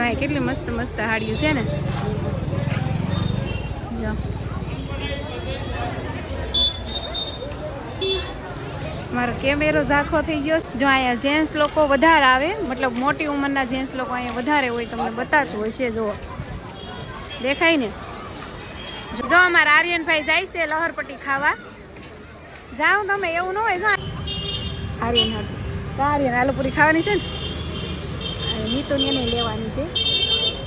આ કેટલી મસ્ત મસ્ત હાડીઓ છે ને. જો મારો કેમેરો ઝાંખો થઈ ગયો. જો અહીંયા જેન્ટ્સ લોકો વધારે આવે, મતલબ મોટી ઉંમરના જેન્ટ્સ લોકો અહીંયા વધારે હોય, તમને બતાતું હશે. જો દેખાય ને. જો અમારા આર્યનભાઈ જાય છે લહરપટ્ટી ખાવા. જાઓ તમે, એવું ન હોય. જો આર્યન હાટું તો આર્યન આલુપુરી ખાવાની છે ને, નીતુને એને લેવાની છે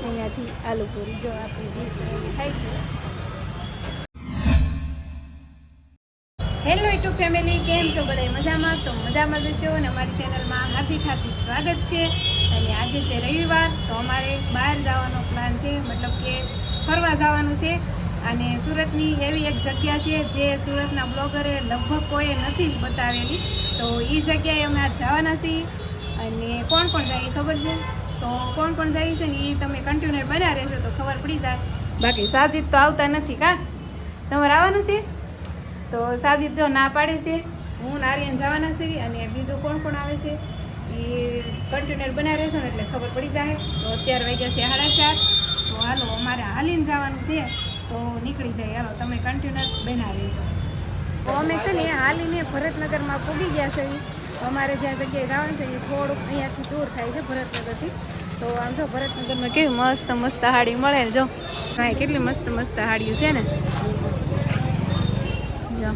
અહીંયાથી આલુપુરી. જો આપણી ડીશ થાય છે. હેલો યુટ્યુબ ફેમિલી, કેમ છો બધા? મજામાં? તો મજામાં જશો. અને અમારી ચેનલમાં હાર્દિક હાર્દિક સ્વાગત છે. અને આજે છે રવિવાર, તો અમારે બહાર જવાનો પ્લાન છે, મતલબ કે ફરવા જવાનું છે. અને સુરતની એવી એક જગ્યા છે જે સુરતના બ્લોગરે લગભગ કોઈએ નથી જ બતાવેલી, તો એ જગ્યાએ અમે આજ જવાના છીએ. અને કોણ કોણ જાય એ ખબર છે? તો કોણ કોણ જાય છે ને એ તમે કન્ટિન્યુ બન્યા રહેશો તો ખબર પડી જાય. બાકી સાજીદ તો આવતા નથી. કા તમારે આવવાનું છે? તો સાજીદ જો ના પાડે છે. હું આર્યન જવાના છે. અને બીજું કોણ કોણ આવે છે એ કન્ટિન્યુ બન્યા રહેશો ને એટલે ખબર પડી જાય. તો અત્યારે વાગ્યા છે 4:30. તો હાલો, અમારે હાલીને જવાનું છે, તો નીકળી જાય. હાલો, તમે કન્ટિન્યુ બન્યા રહેશો. તો અમે છે ને હાલીને ભરતનગરમાં પૂગી ગયા છે. અમારે જ્યાં જગ્યાએ જવાનું છે એ થોડુંક અહીંયાથી દૂર થાય છે ભરતનગરથી. તો આમ જો ભરતનગરમાં કેવી મસ્ત મસ્ત હાડી મળે. જો હા, કેટલી મસ્ત મસ્ત હાડીઓ છે ને. જો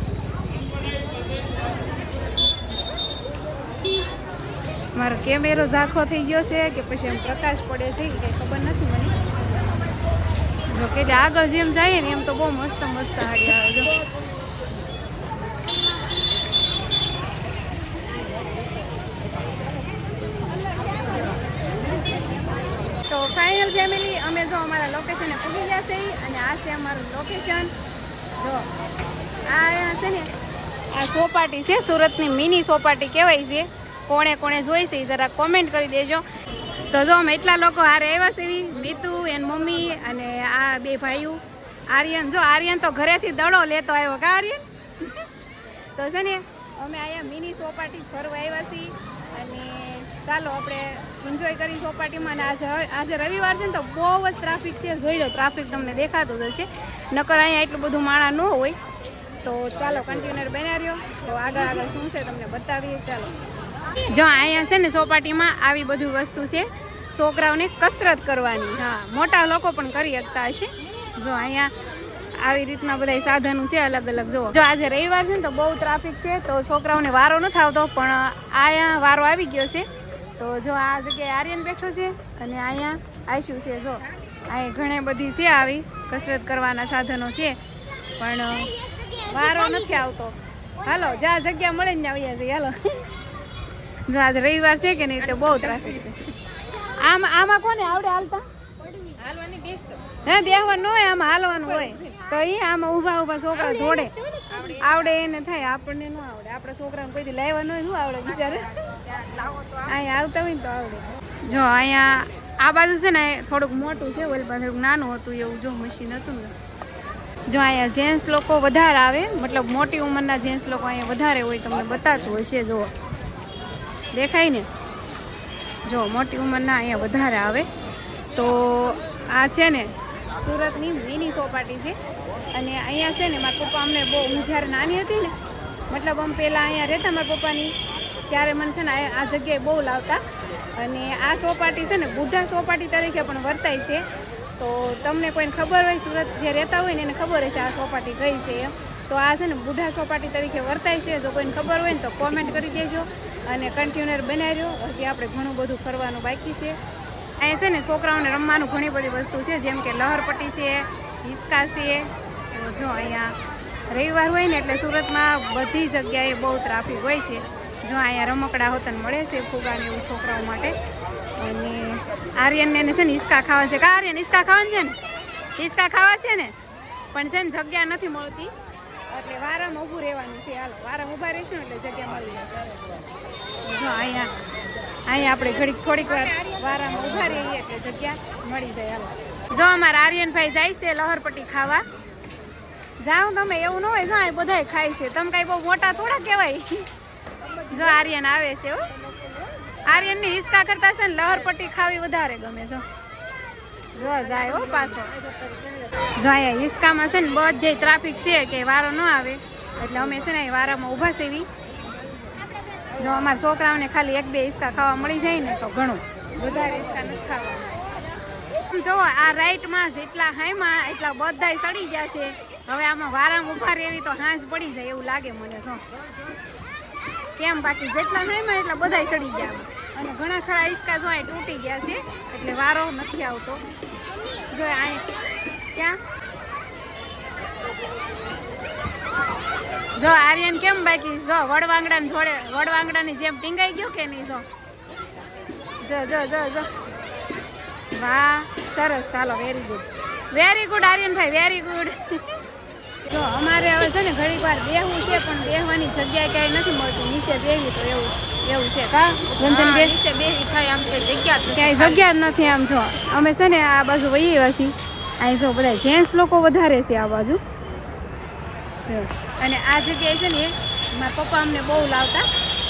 મારો કેમેરો ઝાંખો થઈ ગયો છે કે પછી એમ પ્રકાશ પડે છે કે ખબર નથી મને. જો કે આગળ જેમ જઈએ ને એમ તો બહુ મસ્ત મસ્ત હાડી આવે. જો તો ફાઇનલ ફેમિલી, અમે જો અમારા લોકેશને પૂગી ગયા છે. અને આ છે અમારું લોકેશન. જો આ છે ને, આ સોપાટી છે, સુરતની મિની સોપાટી કહેવાય છે. કોણે કોણે જોઈ છે જરા કોમેન્ટ કરી દેજો. તો જો અમે એટલા લોકો હારે આવ્યા છે, મીતુ એન મમ્મી અને આ બે ભાઈઓ. આર્યન જો, આર્યન તો ઘરેથી દડો લેતો આવ્યો. કા આર્યન? તો છે ને અમે અહીંયા મિની સોપાટી ફરવા આવ્યા છીએ. અને ચાલો આપણે એન્જોય કરી સોપાટીમાં. અને આજે રવિવાર છે ને તો બહુ જ ટ્રાફિક છે. જોઈ લો, ટ્રાફિક તમને દેખાતું જ હશે. નકર અહીંયા એટલું બધું માણા ન હોય. તો ચાલો કન્ટિન્યુ બન્યા રહ્યો. તો આગળ આગળ શું છે તમને બતાવીએ. ચાલો, જો અહીંયા છે ને સોપાટીમાં આવી બધી વસ્તુ છે છોકરાઓને કસરત કરવાની. હા, મોટા લોકો પણ કરી શકતા હશે. જો અહીંયા આવી રીતના બધા સાધનો છે અલગ અલગ. જો આજે રવિવાર છે ને તો બહુ ટ્રાફિક છે, તો છોકરાઓને વારો નથી આવતો, પણ અહીંયા વારો આવી ગયો છે. તો જો આ જગ્યાએ આર્યન બેઠો છે અને અહીંયા આયશું છે. જો અહીંયા ઘણી બધી છે આવી કસરત કરવાના સાધનો છે, પણ વારો નથી આવતો. હાલો, જ્યાં જગ્યા મળે ને આવ્યા છે. હાલો, જો આજે રવિવાર છે કે નહીં, તો બહુ ટ્રાફિક છે. આમાં કોને આવડે હાલતા? હે, બેહવાનું હોય, આમાં હાલવાનું હોય. તો એ આમાં ઊભા ઊભા છોકરા દોડે. આવડે એને થાય, આપણને ન આવડે. આપણે છોકરાને કોઈ દી લાવ્યા ન હોય, શું આવડે બિચારે? અહીંયા આવતા હોય ને તો આવડે. જો અહીંયા આ બાજુ છે ને થોડુંક મોટું છે, ઓલી બાજુ નાનું હતું એવું. જો મશીન હતું ને. જો અહીંયા જેન્ટ્સ લોકો વધારે આવે, મતલબ મોટી ઉંમરના જેન્ટ્સ લોકો અહીંયા વધારે હોય, તમને બતાતું હશે. જો દેખાય ને. જો મોટી ઉંમરના અહીંયા વધારે આવે. તો આ છે ને સુરતની મિની સોપાટી છે. અને અહીંયા છે ને મારા પપ્પા અમને બહુ, હું જ્યારે નાની હતી ને, મતલબ આમ પહેલાં અહીંયા રહેતા મારા પપ્પાની, ત્યારે મને છે ને આ જગ્યાએ બહુ લાવતા. અને આ સોપાટી છે ને બુઢા સોપાટી તરીકે પણ વર્તાય છે. તો તમને કોઈને ખબર હોય, સુરત જે રહેતા હોય ને એને ખબર હશે આ સોપાટી કઈ છે એમ. તો આ છે ને બુઢા સોપાટી તરીકે વર્તાય છે. જો કોઈને ખબર હોય ને તો કોમેન્ટ કરી દેજો. અને કન્ટિન્યુ બનાવી રહ્યો. હજી આપણે ઘણું બધું ફરવાનું બાકી છે. અહીંયા છે ને છોકરાઓને રમવાનું ઘણી બધી વસ્તુ છે, જેમ કે લહરપટ્ટી છે, હિસકા છે. તો જો અહીંયા રવિવાર હોય ને એટલે સુરતમાં બધી જગ્યાએ બહુ ટ્રાફિક હોય છે. જો અહીંયા રમકડા હોતન મળે છે, ફુગાને એવું છોકરાઓ માટે. અને આર્યનને છે ને હિસકા ખાવાનું છે. કા આર્યન, હિસકા ખાવાનું છે ને? હિસકા ખાવા છે ને, પણ છે ને જગ્યા નથી મળતી, એટલે વારામાં ઊભું રહેવાનું છે. હાલો, વારામાં ઊભા રહીશું એટલે જગ્યા મળી જશે. જો અહીંયા આપણે થોડીક વાર વારામાં ઊભા રહીએ એટલે જગ્યા મળી જાય. હાલો, જો અમારા આર્યનભાઈ જાય છે લહરપટ્ટી ખાવા. જાઓ તમે, એવું ન હોય. જો આ બધા ખાય છે, તમે કાંઈ બહુ મોટા થોડા કહેવાય. જો આર્યન આવે છે. હો, આર્યનની હિસકા કરતા છે ને લહરપટ્ટી ખાવી વધારે ગમે. જો જો જાય હો પાછો. જો અહીંયા હિસકામાં છે ને બધે ટ્રાફિક છે કે વારો ન આવે એટલે અમે છે ને વારામાં ઊભા સેવી. જો અમારા છોકરાઓને ખાલી 1-2 હિસકા ખાવા મળી જાય ને તો ઘણું, વધારે હિસકા નથી ખાવા. જો આ રાઈટમાં જેટલા હાઈમાં એટલા બધાય સડી ગયા છે. હવે આમાં વારામાં ઊભા રહેવી તો હાંસ પડી જાય એવું લાગે મને. જો કેમ બાકી જેટલા હાઈમાં એટલા બધાય સડી ગયા અને ઘણા ખરા હિસકા જો અહીં તૂટી ગયા છે એટલે વારો નથી આવતો. જો અહીં ક્યાં જો આર્યન કેમ બાકી જો વડવાંગડાની જોડે વડવાંગડાની જેમ ટીંગાઈ ગયો કે નહીં. જો જો જો જો વાહ સરસ. ચાલો very good Aryanbhai, very good. જો અમારે હવે છે ને ઘડીક વાર બેહવું છે પણ બેહવાની જગ્યા ક્યાંય નથી મળતી. નીચે બેહવી તો એવું છે કા રંજનબેન? નીચે બેહવી થાય આમ ક્યાંય જગ્યા જ નથી. આમ જો અમે છે ને આ બાજુ વહી આવ્યા છીએ. અહીં જો બધા જેન્ટ્સ લોકો વધારે છે આ બાજુ. અને આ જગ્યાએ છે ને મારા પપ્પા અમને બહુ લાવતા,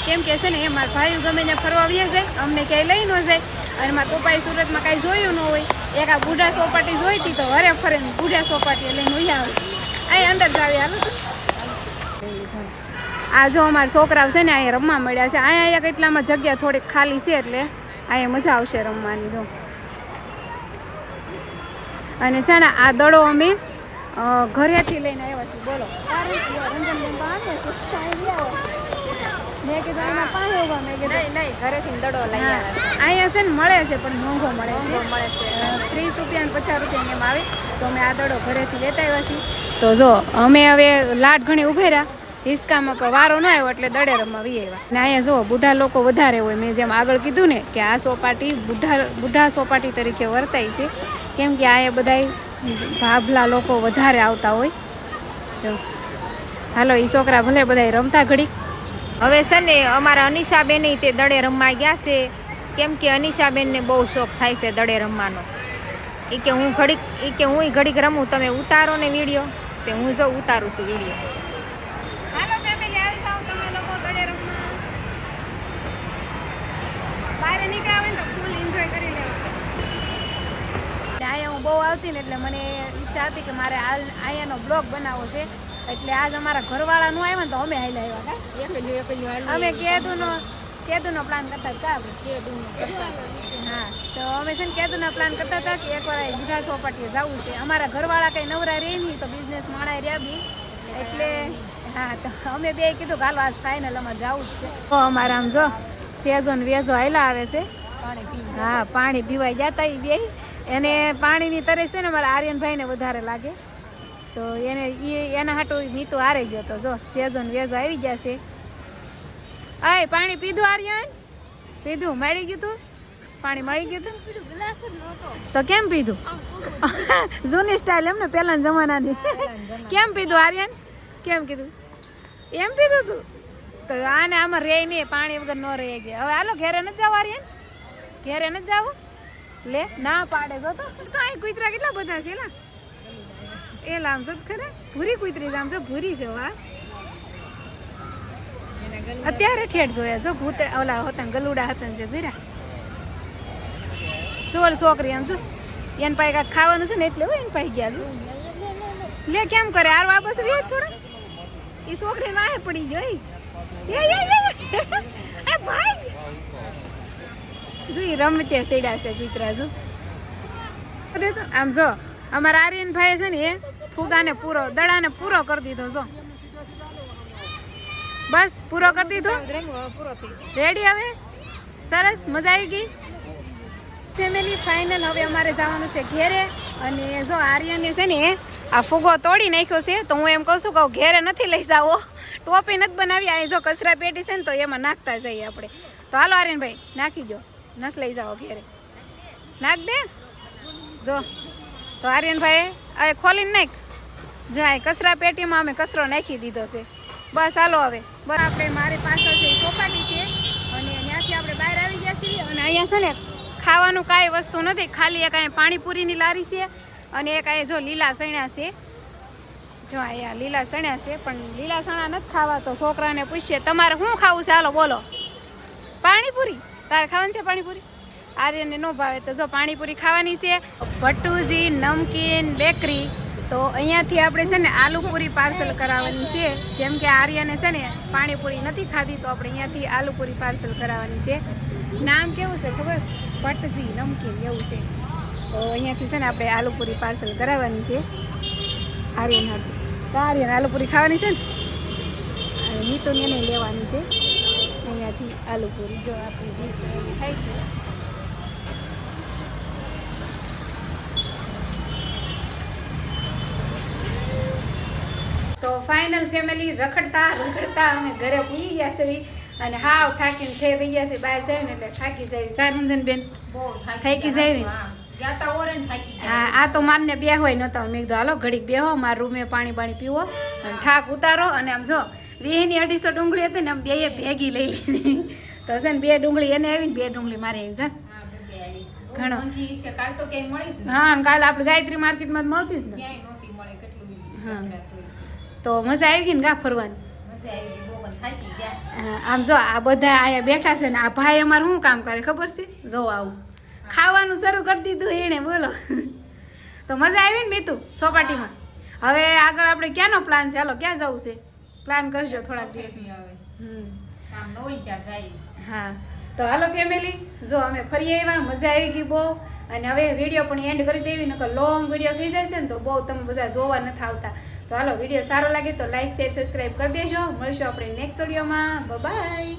કેમ કે છે ને એ મારા ભાઈઓ ગમે ને ફરવા વ્યા જાય, અમને ક્યાંય લઈ ન જાય. અને મારા પપ્પાએ સુરતમાં કાંઈ જોયું ન હોય, એક આ બુઢા ચોપાટી જોઈતી તો હરે ફરે બુઢા ચોપાટી લઈને ઉયા આવે. અહીં અંદર જ આવી હાલો. આ જો અમારા છોકરાઓ છે ને અહીંયા રમવા મળ્યા છે. અહીંયા કેટલામાં જગ્યા થોડીક ખાલી છે એટલે અહીંયા મજા આવશે રમવાની. જો અને છે ને આ દડો અમે ઘરેથી લઈને આવ્યા છીએ. બોલો રંજનબેન તો આવે છે. મેં કીધું એમાં પાણી ઉભા, મેં કીધું નહીં ઘરેથી દડો લઈ આવ્યા. અહીંયા છે ને મળે છે પણ મોંઘો મળે છે. 30 રૂપિયા અને 50 રૂપિયા એમ આવે. તો અમે આ દડો ઘરેથી લેતા આવ્યા છીએ. તો જો અમે હવે લાટ ઘણી ઉભી રહ્યા હિસકામાં પણ વારો ન આવ્યો એટલે દડે રમવા વી આવ્યા. અને અહીંયા જો બુઢા લોકો વધારે હોય. મેં જેમ આગળ કીધું ને કે આ ચોપાટી બુઢા ચોપાટી તરીકે વર્તાય છે, કેમ કે અહીંયા બધા ભાભલા લોકો વધારે આવતા હોય. જો હાલો એ છોકરા ભલે બધા રમતા ઘડી. હવે છે ને અમારા અનિશાબેન તે દડે રમવા ગયા છે, કેમ કે અનિશાબેનને બહુ શોખ થાય છે દડે રમવાનો. એ કે હું ઘડીક રમું, તમે ઉતારો ને વિડીયો. તે હું જો ઉતારું છું વિડીયો. હાલો ફેમિલી આવી જાવ તમે લોકો દડે રમવા. બહાર નીકળ્યા હોય ને તો ફૂલ એન્જોય કરી લેવું. અહીંયા હું બહુ આવતી ને એટલે મને ઈચ્છા હતી કે મારે અહીંયાનો બ્લોગ બનાવવો છે. એટલે આજ અમારા ઘરવાળા નું આવ્યા ને તો અમે હાલ આવ્યા. અમે કેદુનો પ્લાન કરતા હતા. હા તો અમે છે ને કેદુનો પ્લાન કરતા હતા કે એકવાર બુઢા ચોપાટીએ જવું છે. અમારા ઘરવાળા કઈ નવરા રહે નહીં તો બિઝનેસ માણા રહ્યા બી એટલે હા તો અમે બે કીધું હાલો આજ ફાઇનલ અમારે જવું જ છે. તો અમારા આમ જો સેજો ને વેજો હાલ્યા આવે છે. હા પાણી પીવાઈ જતા એ બે. એને પાણીની તરસ છે ને અમારા આર્યનભાઈને વધારે લાગે તો એના હાટું મીતું હારે ગયો. તો જો સેજો ને વેજો આવી ગયા છે. આય પાણી પીધું આર્યન? પીધું? મળી ગયું તું પાણી? મળી ગયું તું તો કેમ પીધું? જૂની સ્ટાઇલ એમ ને પેલા જમાનાની. કેમ પીધું આર્યન? કેમ કીધું? એમ પીધું તું? તો આને આમાં રે નહીં, પાણી વગર ન રહી ગયા. હવે હાલો ઘેરે નથી જાવ આર્યન? ઘેરે નથી જાવ? લે ના પાડે જો તો અહીં કૂતરા કેટલા બધા છે ને. એ લામ છો ખરા ભૂરી કૂતરી આમ છો ભૂરી છે. વાહ અત્યારે ઠેઠ જોયા જો ભૂત ઓલા હતા ગલુડા હતા છે જીરા ચોર છોકરી આમ જો એને પાસે કાંઈક ખાવાનું છે ને એટલે હોય એને પાસે ગયા છો. લે કેમ કરે આર વાપસ રે થોડા એ છોકરી વાહે પડી ગઈ. એ ભાઈ જોઈ રમતે સેડા છે કૂતરા જો. આમ જો અમારા આર્યનભાઈ છે ને એ ફુગાને પૂરો દડાને પૂરો કરી દીધો. જો બસ પૂરો કરી દીધો. રેડી હવે સરસ મજા આવી ગઈ. ફેમિલી ફાઇનલ હવે અમારે જવાનું છે ઘેરે. અને જો આર્યને છે ને આ ફુગો તોડી નાખ્યો છે તો હું એમ કહું છું કે ઘેરે નથી લઈ જાવો, ટોપી નથી બનાવી. અહીં જો કચરા પેટી છે ને તો એમાં નાખતા જઈએ આપણે. તો હાલો આર્યનભાઈ નાખી દો, નથી લઈ જાઓ ઘેરે, નાખ દે. જો તો આર્યનભાઈ હવે ખોલીને નાખ. જો આ કચરા પેટીમાં અમે કચરો નાખી દીધો છે. બસ હાલો હવે બસ આપણે મારી પાછળ છે ચોપાટી છે અને ત્યાંથી આપણે બહાર આવી ગયા છીએ. અને અહીંયા છે ને ખાવાનું કાંઈ વસ્તુ નથી, ખાલી એક અહીંયા પાણીપુરીની લારી છે અને એક અહીંયા જો લીલા સણ્યા છે. જો અહીંયા લીલા સણ્યા છે પણ લીલા સણા નથી ખાવા. તો છોકરાને પૂછીએ તમારે શું ખાવું છે? હાલો બોલો. પાણીપુરી? તારે ખાવાનું છે પાણીપુરી? આર્યને ન ભાવે તો જો પાણીપુરી ખાવાની છે. ભટ્ટુજી નમકીન બેકરી. તો અહીંયાથી આપણે છે ને આલુપુરી પાર્સલ કરાવવાની છે. જેમ કે આર્યને છે ને પાણીપુરી નથી ખાધી તો આપણે અહીંયાથી આલુપુરી પાર્સલ કરાવવાની છે. નામ કેવું છે ખબર? ભટ્ટજી નમકીન એવું છે. તો અહીંયાથી છે ને આપણે આલુપુરી પાર્સલ કરાવવાની છે આર્યન હાથે. તો આર્યન આલુપુરી ખાવાની છે ને અને નીતુને એને લેવાની છે અહીંયાથી આલુપુરી. જો આપણી ડીશ થાય છે. તો ફાઇનલ ફેમિલી રખડતા રખડતા અમે ઘરે પૂરી ગયા છે અને હાવ થાકીને થઈ ગયા છે. બહાર જાય ને એટલે થાકી જાય. કા રંજનબેન બહુ થાકી જાય ને? જાતા ઓરન થાકી ગયા. હા આ તો માનને બે હોય નતો. મેં કીધું હાલો ઘડીક બેહો મારા રૂમે પાણી પીવો અને થાક ઉતારો. અને આમ જો 250 ડુંગળી હતી ને આમ બે ભેગી લઈ લીધી. તો છે ને 2 ડુંગળી એને આવી ને 2 ડુંગળી મારે આવી. ઘણો કાલ તો ક્યાંય મળીશ ને? હા કાલે આપણે ગાયત્રી માર્કેટમાં મળતી જ ને. ક્યાંય નહોતી મળે. કેટલું હા. હતું. તો મજા આવી ગઈ ને ગા ફરવાની. મજા આવી ગઈ. બહુ પણ થાકી ગયા. હા, આમ જો આ બધા અહીંયા બેઠા છે ને આ ભાઈ અમારું શું કામ કરે ખબર છે? જો આવું ખાવાનું શરૂ કરી દીધું એણે. બોલો તો મજા આવી ને મીતુ સોપાટીમાં? હવે આગળ આપણે ક્યાંનો પ્લાન છે? હાલો ક્યાં જવું છે? પ્લાન કરજો થોડાક દિવસ. કામ ન હોય ત્યાં જાય. હા તો હાલો ફેમિલી, જો અમે ફરી આવ્યા, મજા આવી ગઈ બહુ. અને હવે વિડીયો પણ એન્ડ કરી દેવી, નકર લોંગ વિડીયો થઈ જાય છે ને તો બહુ તમે બધા જોવા નથી આવતા. તો હાલો વિડીયો સારો લાગે તો લાઈક શેર સબસ્ક્રાઈબ કરી દેજો. મળીશું આપણે નેક્સ્ટ વિડીયોમાં. બાય.